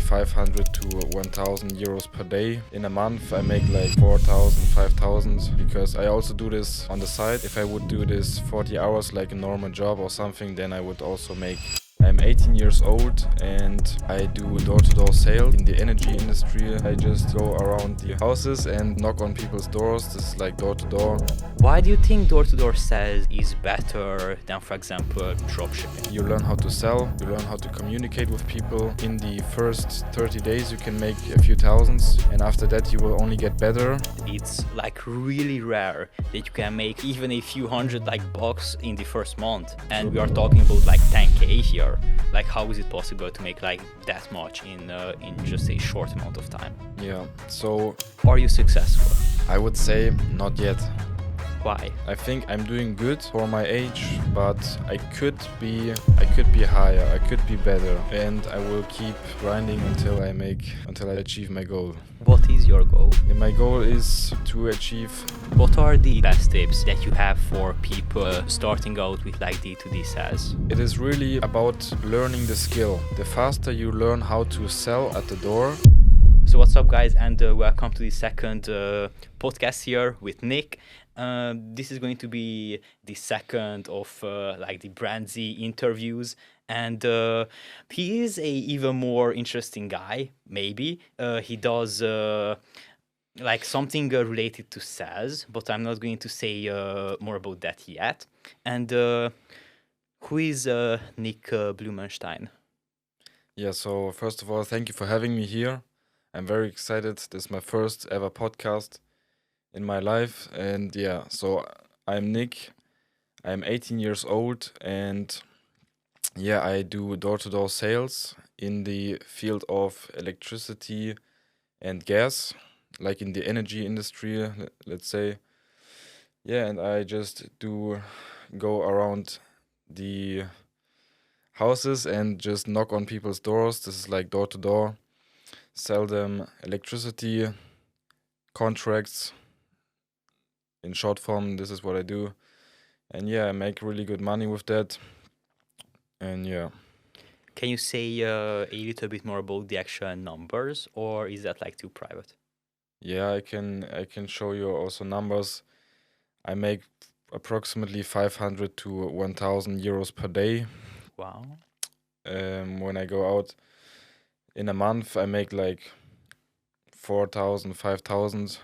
500 to 1,000 euros per day. In a month I make like 4,000, 5,000 because I also do this on the side. If I would do this 40 hours like a normal job or something, then I would also make. I'm 18 years old and I do door-to-door sales in the energy industry. I just go around the houses and knock on people's doors. This is like door-to-door. Why do you think door-to-door sales is better than, for example, dropshipping? You learn how to sell, you learn how to communicate with people. In the first 30 days you can make a few thousands, and after that you will only get better. It's like really rare that you can make even a few hundred like bucks in the first month, and we are talking about like 10k here. Like, how is it possible to make like that much in just a short amount of time? Yeah, so Are you successful? I would say not yet. Why? I think I'm doing good for my age, but I could be higher, I could be better, and I will keep grinding until I achieve my goal. What is your goal? And my goal is to achieve. What are the best tips that you have for people starting out with like D2D sales? It is really about learning the skill. The faster you learn how to sell at the door. So what's up, guys, and welcome to the second podcast here with Nick. This is going to be the second of like the Brand Z interviews, and he is a even more interesting guy. Maybe he does like something related to sales, but I'm not going to say more about that yet. And who is Nick Blumenstein? Yeah. So first of all, thank you for having me here. I'm very excited. This is my first ever podcast in my life, and yeah, so I'm Nick. I'm 18 years old, and yeah, I do door-to-door sales in the field of electricity and gas, like in the energy industry, let's say. Yeah, and I just do go around the houses and just knock on people's doors. This is like door-to-door, sell them electricity contracts. In short form, this is what I do. And yeah, I make really good money with that. And yeah. Can you say a little bit more about the actual numbers, or is that like too private? Yeah, I can show you also numbers. I make approximately 500 to 1,000 euros per day. Wow. When I go out in a month, I make like 4,000, 5,000.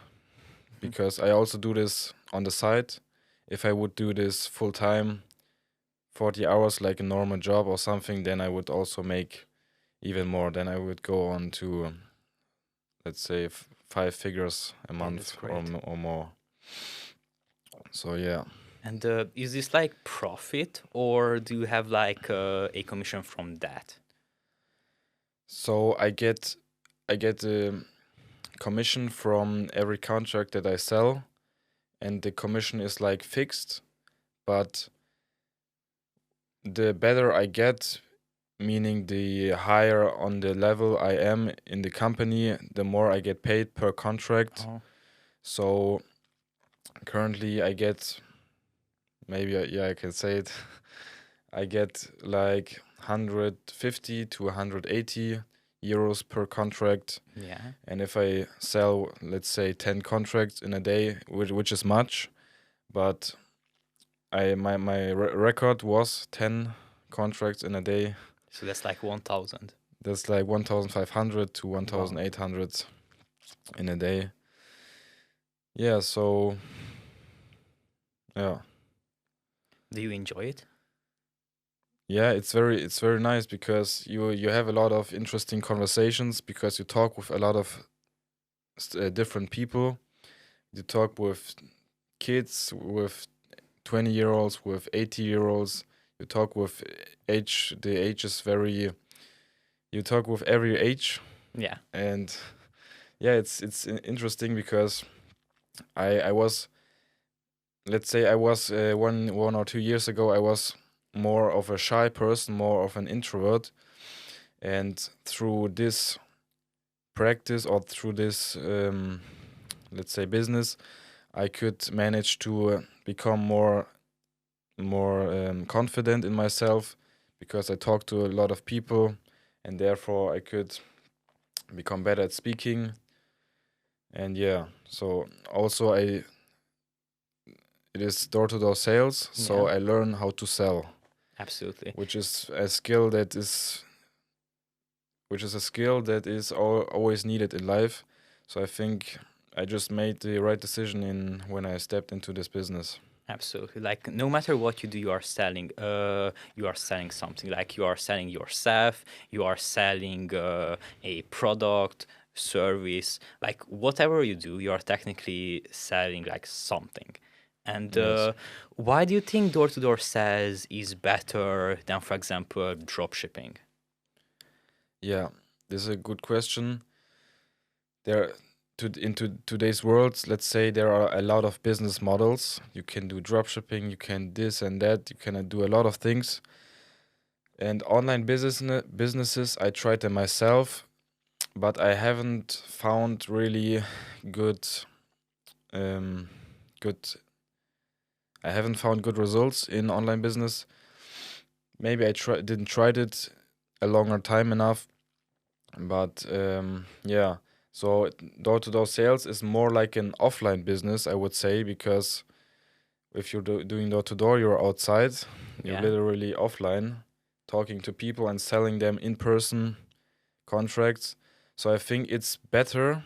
Because I also do this on the side. If I would do this full time, 40 hours like a normal job or something, then I would also make even more. Then I would go on to, let's say, 5 figures a month or more. So yeah. And is this like profit, or do you have like a commission from that? So I get a commission from every contract that I sell, and the commission is like fixed, but the better I get, meaning the higher on the level I am in the company, the more I get paid per contract. Oh. So currently I get, maybe I can say it, I get like 150 to 180 euros per contract. Yeah. And if I sell, let's say, 10 contracts in a day, which is much, but my record was 10 contracts in a day. So that's like 1,000. That's like 1,500 to 1,800 in a day. Yeah, so yeah. Do you enjoy it? Yeah, it's very nice because you have a lot of interesting conversations because you talk with a lot of different people. You talk with kids, with 20-year-olds, with 80-year-olds. You talk with age. The age is very. You talk with every age. Yeah. And yeah, it's interesting because I was, let's say I was 1 or 2 years ago, I was more of a shy person, more of an introvert, and through this practice or through this let's say business, I could manage to become more confident in myself because I talked to a lot of people, and therefore I could become better at speaking. And yeah, so also it is door-to-door sales, so Yeah, I learn how to sell, absolutely. which is a skill that is always needed in life. So I think I just made the right decision in when I stepped into this business. Absolutely. Like no matter what you do, you are selling something. Like you are selling yourself, you are selling a product, service, like whatever you do, you are technically selling like something. And Yes. why do you think door-to-door sales is better than, for example, drop shipping? Yeah, this is a good question. There, into today's world, let's say there are a lot of business models. You can do dropshipping, you can this and that, you can do a lot of things. And online businesses, I tried them myself, but I haven't found really good, um, good. I haven't found good results in online business. Maybe didn't tried it a longer time enough, but yeah. So door-to-door sales is more like an offline business, I would say, because if you're doing door-to-door, you're outside, you're Yeah. literally offline, talking to people and selling them in person contracts. So I think it's better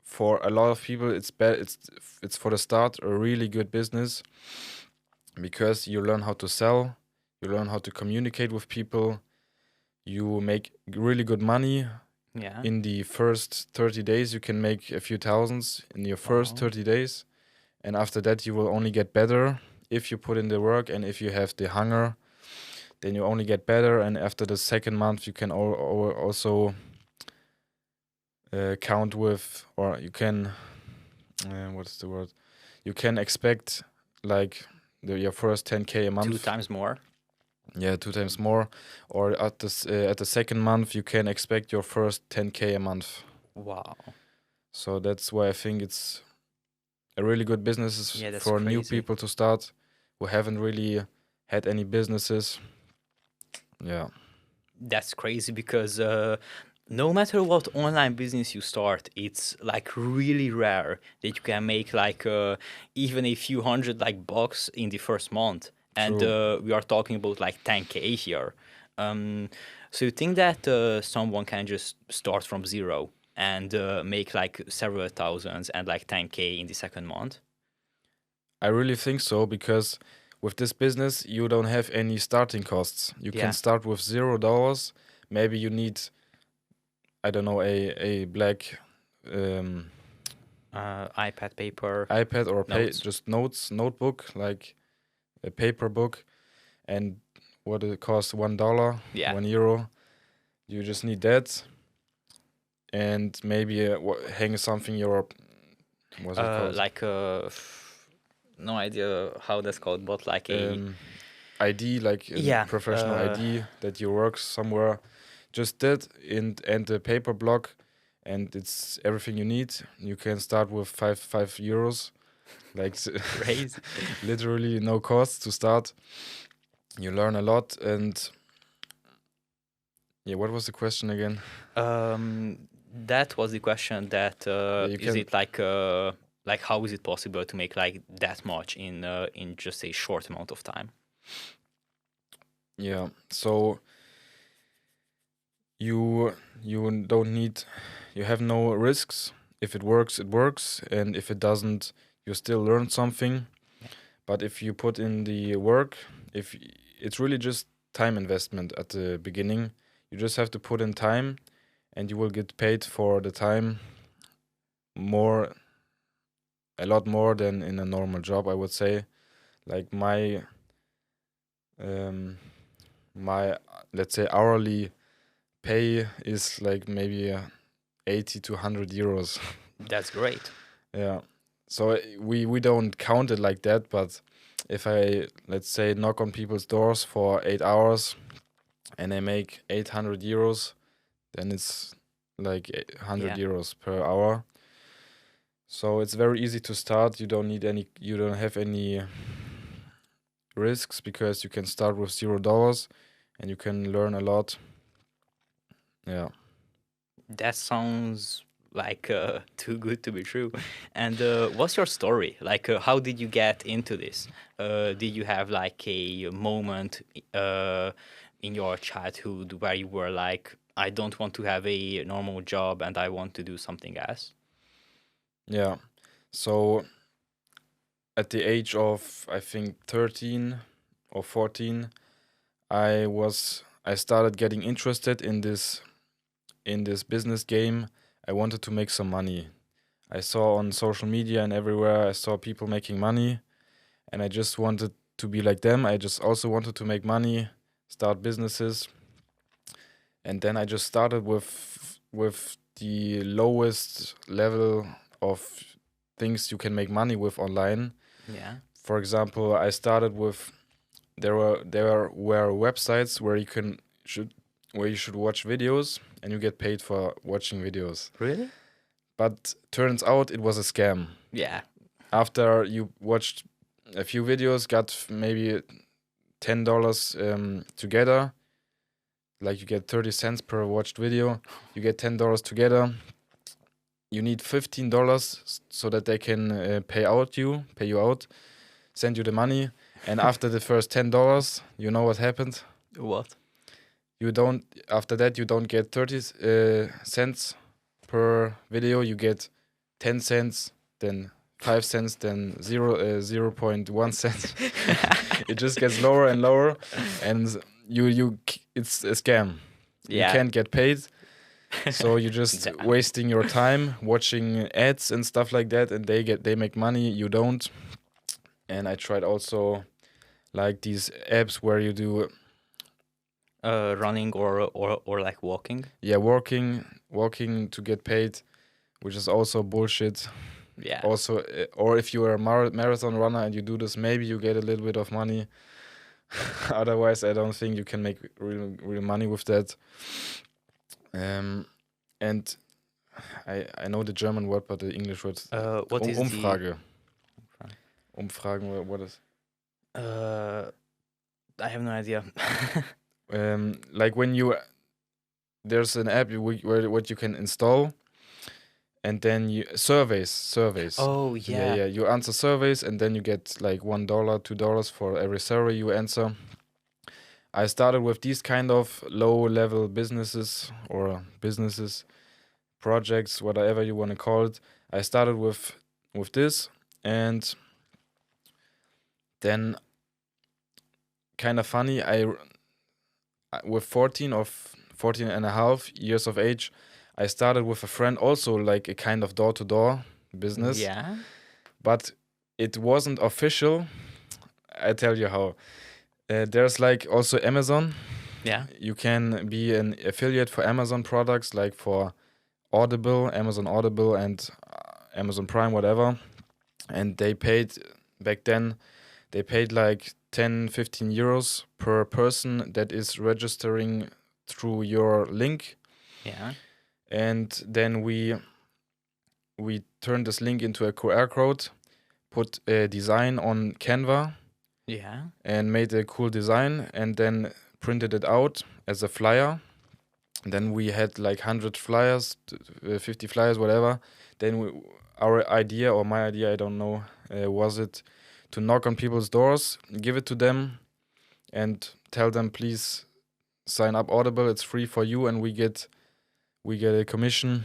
for a lot of people. It's for the start a really good business because you learn how to sell, you learn how to communicate with people, you make really good money. Yeah. In the first 30 days, you can make a few thousands in your first Wow. 30 days. And after that, you will only get better if you put in the work and if you have the hunger, then you only get better. And after the second month, you can also count with, or you can, what is the word? You can expect like your first 10K a Two month. times more. Yeah, 2 times more. Or at the second month, you can expect your first 10K a month. Wow. So that's why I think it's a really good business Yeah, that's for new crazy. people to start who haven't really had any businesses. Yeah, That's crazy because no matter what online business you start, it's like really rare that you can make like even a few hundred like bucks in the first month. And true. we are talking about like 10K here. Um, so you think that someone can just start from zero and make like several thousands and like 10K in the second month? I really think so because with this business, you don't have any starting costs. You can Yeah. start with $0. Maybe you need, I don't know, a black um, iPad paper, iPad or notes. just notebook, like a paper book, and what it costs $1, Yeah. €1. You just need that, and maybe hang something your what's it called? Like no idea how that's called, but like a Um, ID, like a yeah, professional ID that you work somewhere. Just that and the paper block, and it's everything you need. You can start with five euros, like crazy. literally no cost to start. You learn a lot, and yeah, what was the question again? That was the question. That Yeah, you is can. it like how is it possible to make like that much in just a short amount of time? Yeah, so you don't need, you have no risks. If it works, it works, and if it doesn't, you still learn something. Yeah. But if you put in the work, if it's really just time investment at the beginning, you just have to put in time, and you will get paid for the time more, a lot more than in a normal job, I would say. Like um my let's say hourly pay is like maybe 80 to 100 euros. That's great. Yeah. So we don't count it like that, but if I, let's say, knock on people's doors for 8 hours and I make 800 euros, then it's like 100 Yeah. euros per hour. So it's very easy to start. You don't have any risks because you can start with $0 and you can learn a lot. Yeah. That sounds like too good to be true. And what's your story? Like, how did you get into this? Did you have like a moment in your childhood where you were like, I don't want to have a normal job and I want to do something else? Yeah. So at the age of, I think, 13 or 14, I started getting interested in this business game. I wanted to make some money. I saw on social media and everywhere, I saw people making money, and I just wanted to be like them. I just also wanted to make money, start businesses, and then I just started with the lowest level of things you can make money with online. Yeah. For example, I started with there were websites where you should watch videos and you get paid for watching videos. Really? But turns out it was a scam. Yeah. After you watched a few videos, got maybe $10 together, like you get 30 cents per watched video, you get $10 together. You need $15 so that they can pay you out, send you the money. And after the first $10, you know what happened? What? After that, you don't get 30 cents per video. You get 10 cents, then 5 cents, then 0.1 cents. It just gets lower and lower, and it's a scam. Yeah. You can't get paid, so you're just Damn. wasting your time watching ads and stuff like that, and they make money, you don't. And I tried also like these apps where you do Running or like walking. walking to get paid, which is also bullshit. Yeah. Also, or if you are a marathon runner and you do this, maybe you get a little bit of money. Otherwise, I don't think you can make real money with that. And I know the German word, but the English word. What is Umfrage. Umfragen. What is? I have no idea. Like when there's an app where what you can install, and then you surveys. Oh Yeah. You answer surveys, and then you get like $1, $2 for every survey you answer. I started with these kind of low-level businesses projects, whatever you want to call it. I started with this, and then kind of funny. With 14 and a half years of age, I started with a friend, also like a kind of door-to-door business. Yeah. But it wasn't official. I tell you how. There's like also Amazon. Yeah. You can be an affiliate for Amazon products, like for Amazon Audible, and Amazon Prime, whatever. And they paid back then. They paid like 10-15 euros per person that is registering through your link. Yeah. And then we turned this link into a QR code, put a design on Canva, Yeah. and made a cool design, and then printed it out as a flyer. Then we had like 100 flyers, 50 flyers, whatever. Then our idea, or my idea, I don't know, was it to knock on people's doors, give it to them, and tell them, please sign up Audible. It's free for you, and we get a commission.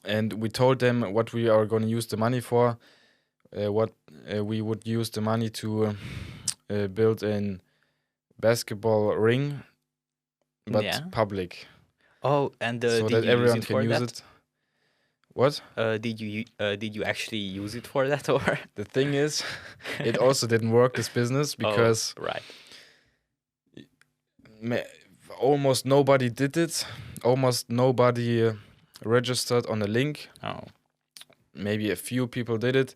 And we told them what we are going to use the money for. What we would use the money to build a basketball ring, but Yeah. public, Oh, and so did that you everyone use it can for use that? it. What? Did you actually use it for that or? The thing is, it also didn't work, this business, because Oh, right. almost nobody did it. Almost nobody registered on the link. Oh. Maybe a few people did it.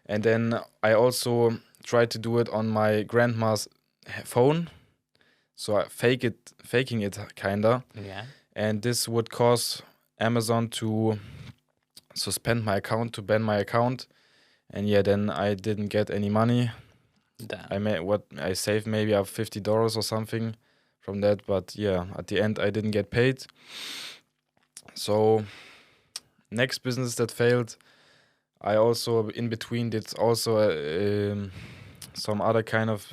And then I also tried to do it on my grandma's phone. So I faking it kinda. Yeah. And this would cause Amazon to suspend my account, to ban my account. And yeah, then I didn't get any money. Damn. I saved maybe up $50 or something from that. But yeah, at the end, I didn't get paid. So next business that failed, I also in between did also some other kind of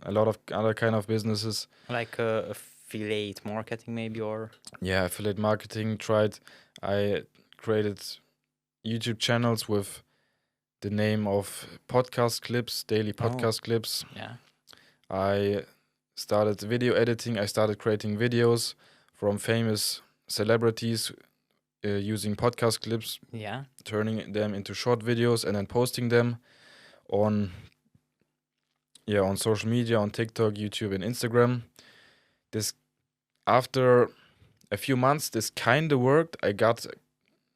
a lot of other kind of businesses. Like affiliate marketing, maybe, or Yeah, affiliate marketing. I created YouTube channels with the name of podcast clips, daily podcast clips. yeah, I started video editing. I started creating videos from famous celebrities using podcast clips, yeah, turning them into short videos and then posting them on on social media, on TikTok, YouTube, and Instagram. This after a few months, this kind of worked. I got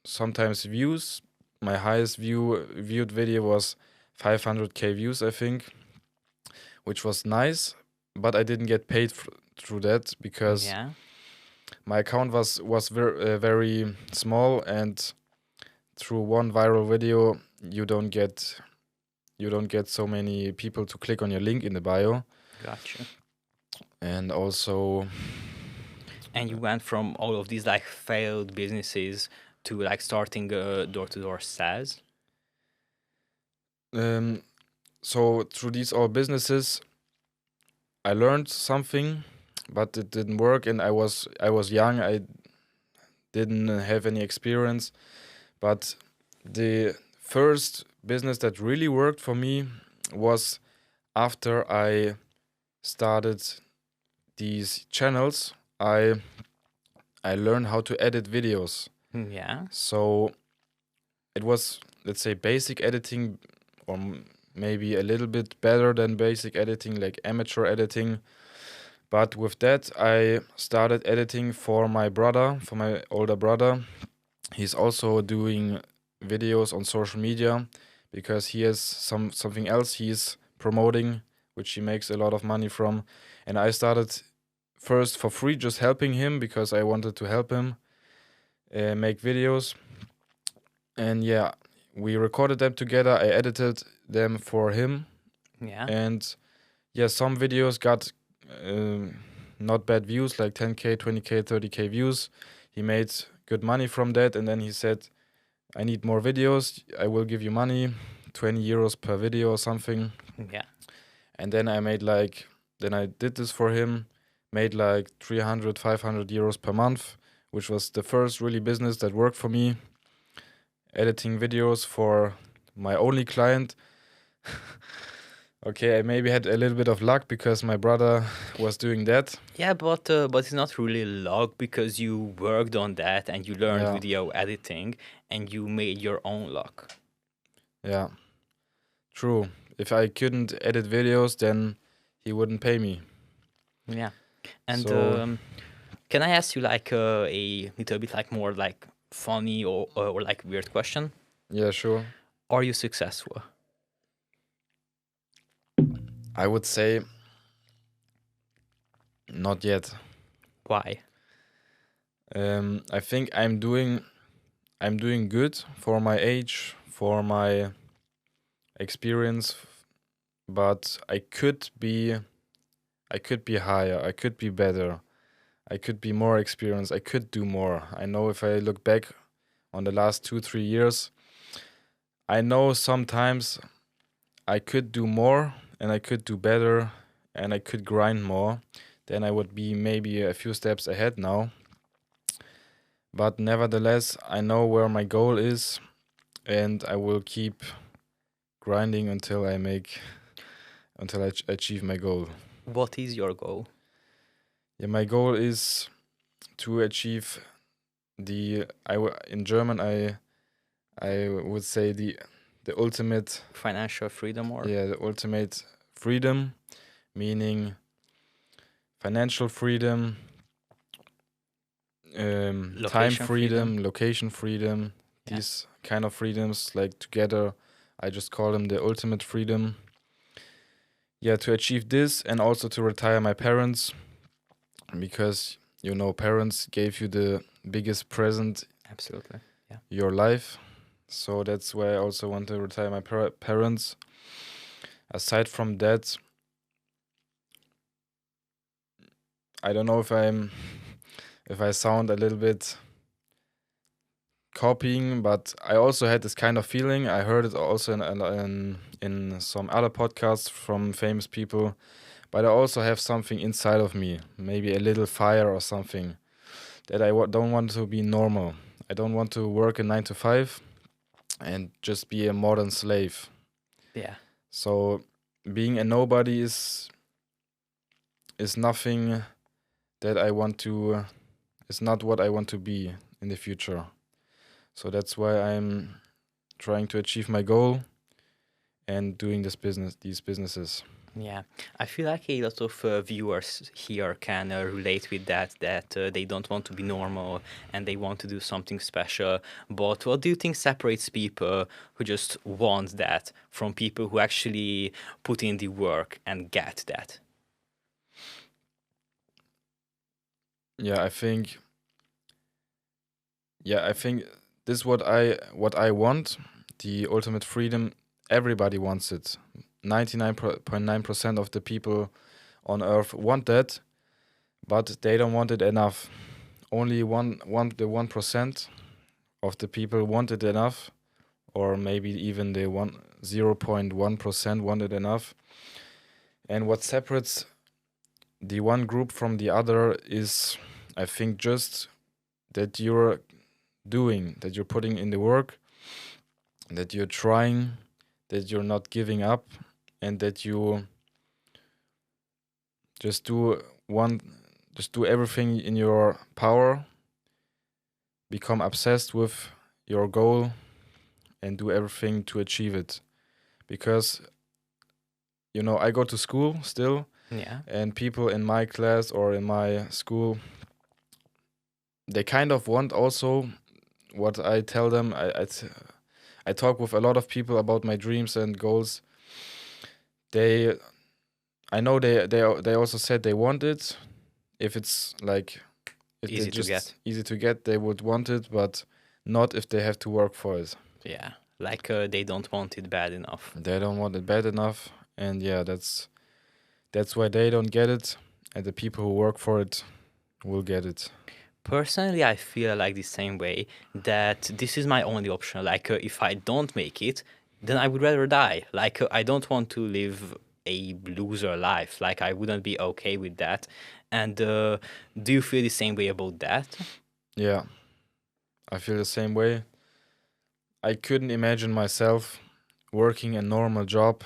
sometimes views. My highest viewed video was 500k views, I think, which was nice, but I didn't get paid through that because yeah. my account was very small, and through one viral video you don't get so many people to click on your link in the bio. Gotcha. And also And you went from all of these like failed businesses to like starting a door-to-door SaaS. so through these all businesses I learned something, but it didn't work, and I was young. I didn't have any experience, but the first business that really worked for me was after I started these channels. I learned how to edit videos. Yeah. So it was, let's say, basic editing, or maybe a little bit better than basic editing, like amateur editing. But with that, I started editing for my brother, for my older brother. He's also doing videos on social media because he has something else he's promoting, which he makes a lot of money from. And I started first for free, just helping him because I wanted to help him make videos. And yeah, we recorded them together. I edited them for him. Yeah. And yeah, some videos got not bad views, like 10k, 20k, 30k views. He made good money from that, and then he said, I need more videos, I will give you money, 20 euros per video or something. Yeah. And then then I did this for him, made like 300, 500 euros per month, which was the first really business that worked for me, editing videos for my only client. Okay, I maybe had a little bit of luck because my brother was doing that. Yeah, but it's not really luck because you worked on that and you learned Yeah. video editing and you made your own luck. Yeah, true. If I couldn't edit videos, then he wouldn't pay me. Yeah. And So can I ask you like a little bit like more like funny or like weird question? yeah, sure. Are you successful? I would say not yet. Why? I think I'm doing good for my age, for my experience, but I could be higher, I could be better, I could be more experienced, I could do more. I know if I look back on the last 2-3 years, I know sometimes I could do more and I could do better and I could grind more. Then I would be maybe a few steps ahead now. But nevertheless, I know where my goal is, and I will keep grinding until I achieve my goal. What is your goal? Yeah, my goal is to achieve in German I would say the ultimate Financial freedom or the ultimate freedom, meaning financial freedom, time Location freedom. location freedom, Yeah. these kind of freedoms, like together, I just call them the ultimate freedom. Yeah, to achieve this and also to retire my parents, because parents gave you the biggest present Absolutely. Yeah. your life. So that's why I also want to retire my parents. Aside from that, I don't know if I sound a little bit copying, but I also had this kind of feeling. I heard it also in some other podcasts from famous people, but I also have something inside of me, maybe a little fire or something that don't want to be normal. I don't want to work a 9 to 5 and just be a modern slave. Yeah. So being a nobody is nothing that I want to. Is not what I want to be in the future. So that's why I'm trying to achieve my goal and doing these businesses. Yeah, I feel like a lot of viewers here can relate with that they don't want to be normal and they want to do something special. But what do you think separates people who just want that from people who actually put in the work and get that? Yeah, I think. Yeah, I think this is what I want. The ultimate freedom. Everybody wants it. 99.9% of the people on Earth want that, but they don't want it enough. Only the 1% of the people want it enough, or maybe even the 0.1% want it enough. And what separates the one group from the other is, I think, just that you're that you're putting in the work, that you're trying, that you're not giving up, and that you just do everything in your power, become obsessed with your goal, and do everything to achieve it. Because I go to school still, Yeah. and people in my class or in my school, they kind of want also what I tell them. I talk with a lot of people about my dreams and goals. They, I know they also said they want it. If it's like, if Easy they to just get. easy to get, they would want it, but not if they have to work for it. Yeah, like they don't want it bad enough. They don't want it bad enough, and yeah, that's why they don't get it, and the people who work for it will get it. Personally, I feel like the same way that this is my only option. Like, if I don't make it, then I would rather die. Like, I don't want to live a loser life. Like, I wouldn't be okay with that. And do you feel the same way about that? Yeah, I feel the same way. I couldn't imagine myself working a normal job,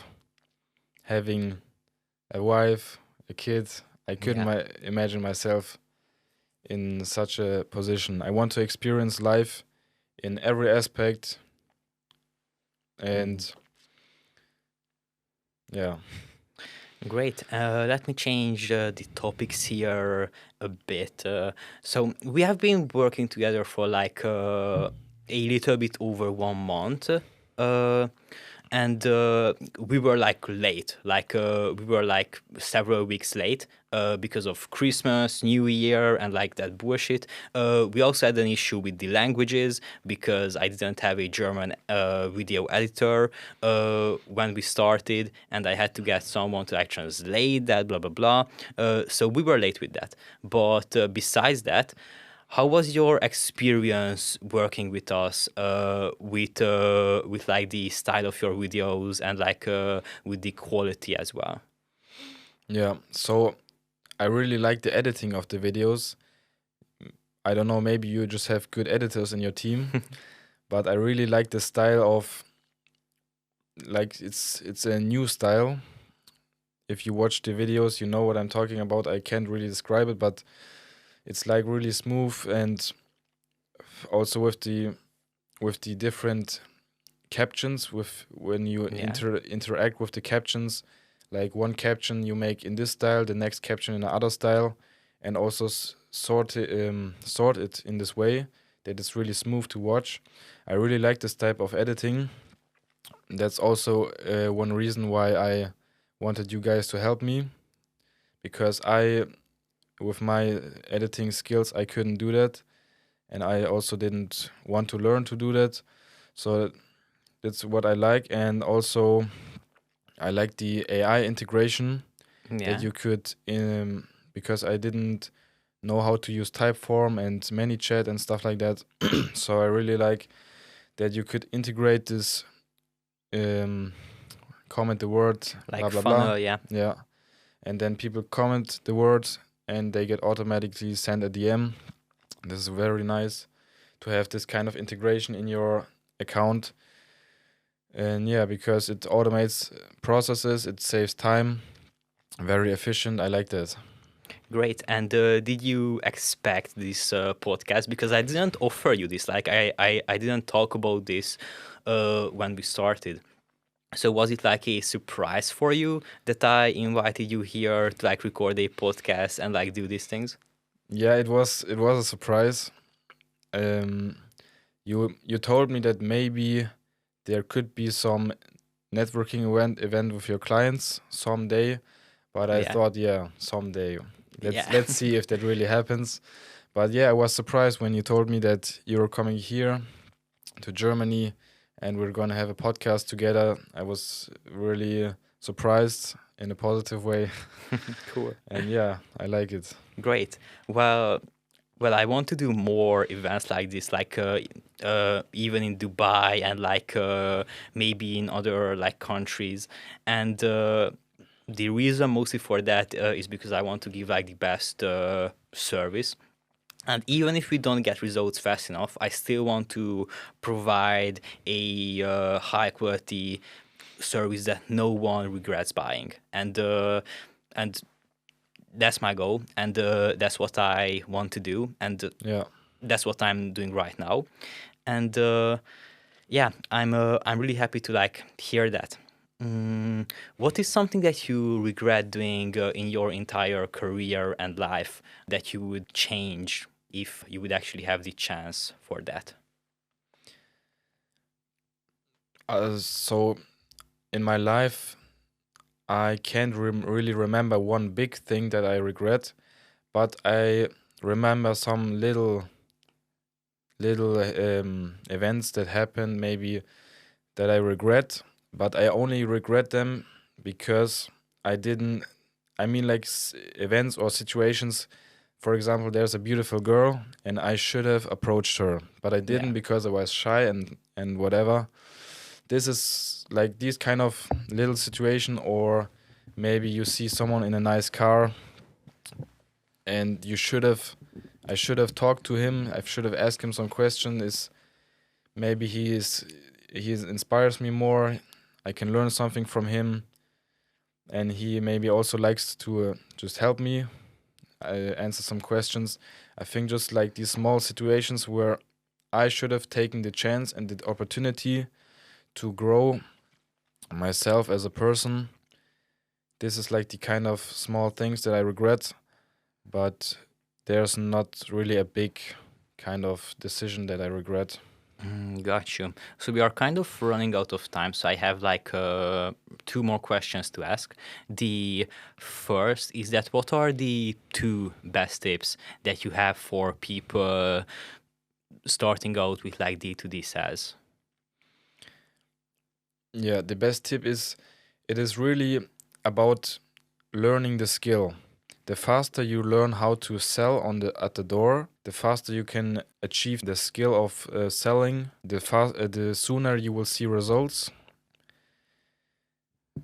having a wife, a kid. I couldn't Yeah. imagine myself in such a position. I want to experience life in every aspect, and yeah. Great. Let me change the topics here a bit. So we have been working together for like a little bit over 1 month. Uh, and we were like late, like we were like several weeks late because of Christmas, New Year, and like that bullshit. We also had an issue with the languages because I didn't have a German video editor when we started, and I had to get someone to like translate that, blah blah blah. So we were late with that. But besides that, how was your experience working with us, with like the style of your videos and like with the quality as well? Yeah, so I really like the editing of the videos. I don't know, maybe you just have good editors in your team, but I really like the style of, like, it's a new style. If you watch the videos, you know what I'm talking about. I can't really describe it, but it's like really smooth, and also with the different captions, with when you Yeah. interact with the captions, like one caption you make in this style, the next caption in another style, and also sort it in this way that it's really smooth to watch. I really like this type of editing. That's also one reason why I wanted you guys to help me, because with my editing skills, I couldn't do that, and I also didn't want to learn to do that. So that's what I like, and also I like the AI integration that Yeah. you could because I didn't know how to use Typeform and ManyChat and stuff like that. So I really like that you could integrate this um, comment the word, blah Like blah blah. funnel, yeah. Yeah, and then people comment the word and they get automatically sent a DM. This is very nice to have this kind of integration in your account. And yeah, because it automates processes, it saves time, very efficient. I like that. Great. And did you expect this podcast? Because I didn't offer you this. Like I didn't talk about this when we started. So was it like a surprise for you that I invited you here to like record a podcast and like do these things? Yeah, it was a surprise. Um, you told me that maybe there could be some networking event with your clients someday, but I Yeah. thought, yeah, someday. Yeah. Let's see if that really happens. But yeah, I was surprised when you told me that you're coming here to Germany and we're gonna have a podcast together. I was really surprised in a positive way. Cool. And yeah, I like it. Great. Well, I want to do more events like this, like even in Dubai and like maybe in other like countries. And the reason mostly for that is because I want to give like the best service. And even if we don't get results fast enough, I still want to provide a high quality service that no one regrets buying. And that's my goal, and that's what I want to do, and Yeah. that's what I'm doing right now. And yeah, I'm really happy to like hear that. What is something that you regret doing in your entire career and life that you would change if you would actually have the chance for that? So in my life, I can't really remember one big thing that I regret, but I remember some little events that happened maybe that I regret, but I only regret them because I didn't. I mean, like events or situations. For example, there's a beautiful girl, and I should have approached her, but I didn't Yeah. because I was shy and whatever. This is like these kind of little situation, or maybe you see someone in a nice car, and I should have talked to him. I should have asked him some question. Is maybe he inspires me more. I can learn something from him, and he maybe also likes to just help me answer some questions. I think just like these small situations where I should have taken the chance and the opportunity to grow myself as a person. This is like the kind of small things that I regret, but there's not really a big kind of decision that I regret. Got you. So we are kind of running out of time. So I have like two more questions to ask. The first is that what are the two best tips that you have for people starting out with like D2D sales? Yeah, the best tip is it is really about learning the skill. The faster you learn how to sell at the door, the faster you can achieve the skill of selling. The sooner you will see results.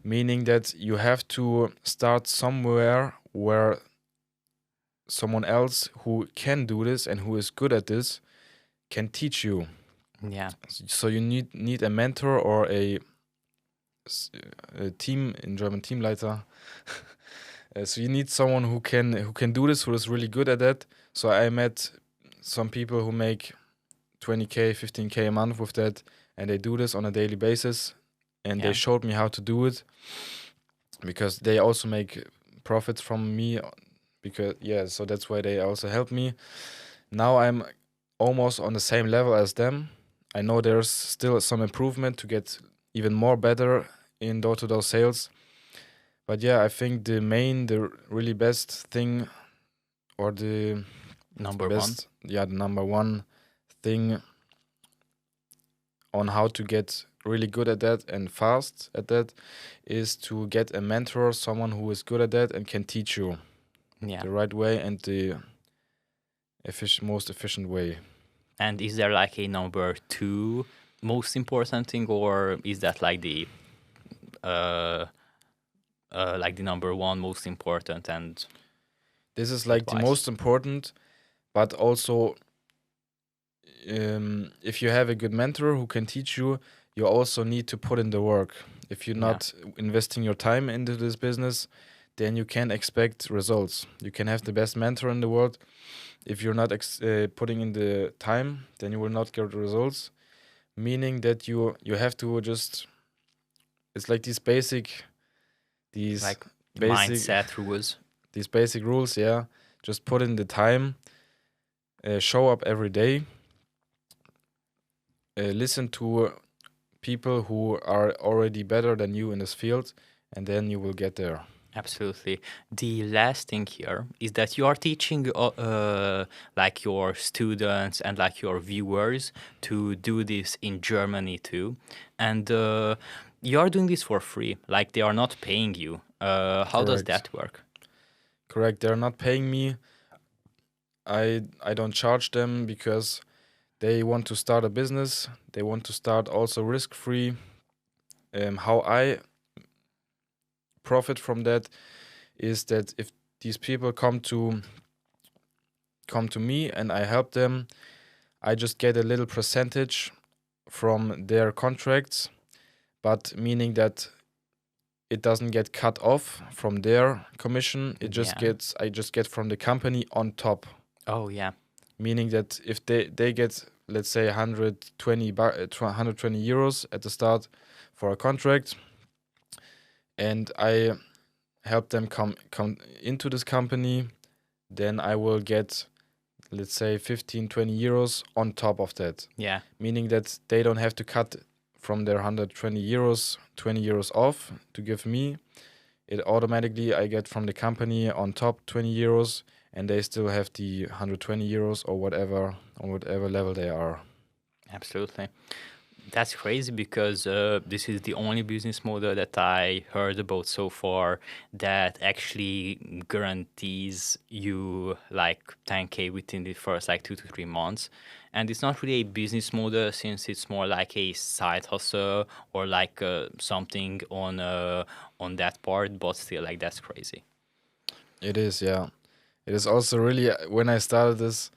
Meaning that you have to start somewhere where someone else who can do this and who is good at this can teach you. Yeah. So you need a mentor or a team, in German Teamleiter. So you need someone who can do this, who is really good at that. So I met some people who make 20K, 15K a month with that, and they do this on a daily basis. And Yeah. they showed me how to do it because they also make profits from me. Because so that's why they also help me. Now I'm almost on the same level as them. I know there's still some improvement to get even more better in door-to-door sales. But yeah, I think the really best thing, or the Number best, the number one thing on how to get really good at that and fast at that is to get a mentor, someone who is good at that and can teach you. Yeah. the right way and the most efficient way. And is there like a number two most important thing, or is that uh, like the number one most important and This is like the advice? most important, but also if you have a good mentor who can teach you, you also need to put in the work. If you're Yeah. not investing your time into this business, then you can expect results. You can have the best mentor in the world. If you're not putting in the time, then you will not get results. Meaning that you have to just, it's like these Like basic mindset rules. these basic rules. Yeah, just put in the time, show up every day, listen to people who are already better than you in this field, and then you will get there. Absolutely. The last thing here is that you are teaching like your students and like your viewers to do this in Germany too. And you are doing this for free. Like they are not paying you. How does Correct. that work? Correct. They're not paying me. I don't charge them because they want to start a business. They want to start also risk free. How I profit from that is that if these people come to me and I help them, I just get a little percentage from their contracts, but meaning that it doesn't get cut off from their commission. It just Yeah. I just get from the company on top. Oh, yeah. Meaning that if they get, let's say, 120 euros at the start for a contract, and I help them come into this company, then I will get, let's say, 15-20 euros on top of that. Yeah. Meaning that they don't have to cut from their 120 euros 20 euros off to give me. It automatically I get from the company on top 20 euros, and they still have the 120 euros or whatever on whatever level they are. Absolutely. That's crazy because this is the only business model that I heard about so far that actually guarantees you like 10K within the first like 2 to 3 months. And it's not really a business model since it's more like a side hustle or like something on that part, but still like that's crazy. It is, yeah. It is also really when I started this,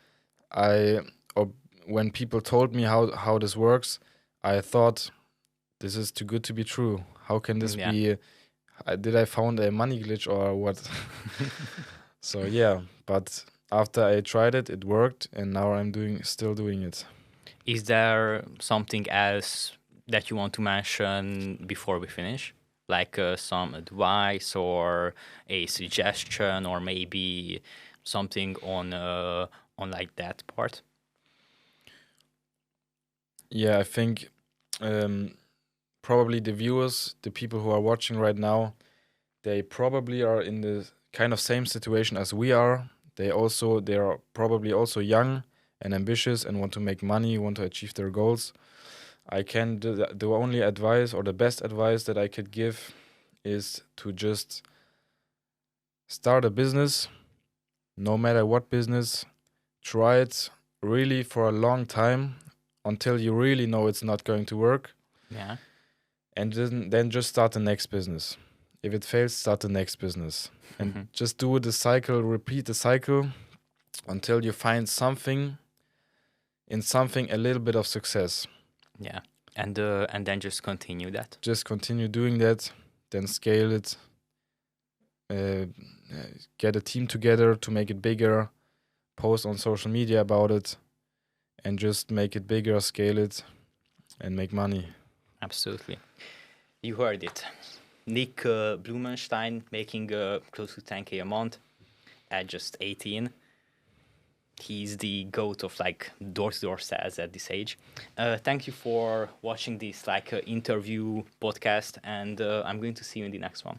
or when people told me how this works, I thought this is too good to be true. How can this Yeah. be? Did I found a money glitch or what? So yeah, but after I tried it, it worked, and now I'm still doing it. Is there something else that you want to mention before we finish? Like some advice or a suggestion or maybe something on like that part? Yeah, I think probably the viewers, the people who are watching right now, they probably are in the kind of same situation as we are. They are probably also young and ambitious and want to make money, want to achieve their goals. I can do the only advice or the best advice that I could give is to just start a business, no matter what business. Try it really for a long time until you really know it's not going to work, Yeah. and then just start the next business. If it fails, start the next business, and just do the cycle, repeat the cycle until you find something a little bit of success. Yeah. And then just continue that. Just continue doing that, then scale it, uh, get a team together to make it bigger, post on social media about it, and just make it bigger, scale it, and make money. Absolutely. You heard it. Nick Blumenstein making close to 10K a month at just 18. He's the goat of like door-to-door sales at this age. Thank you for watching this like interview podcast, and I'm going to see you in the next one.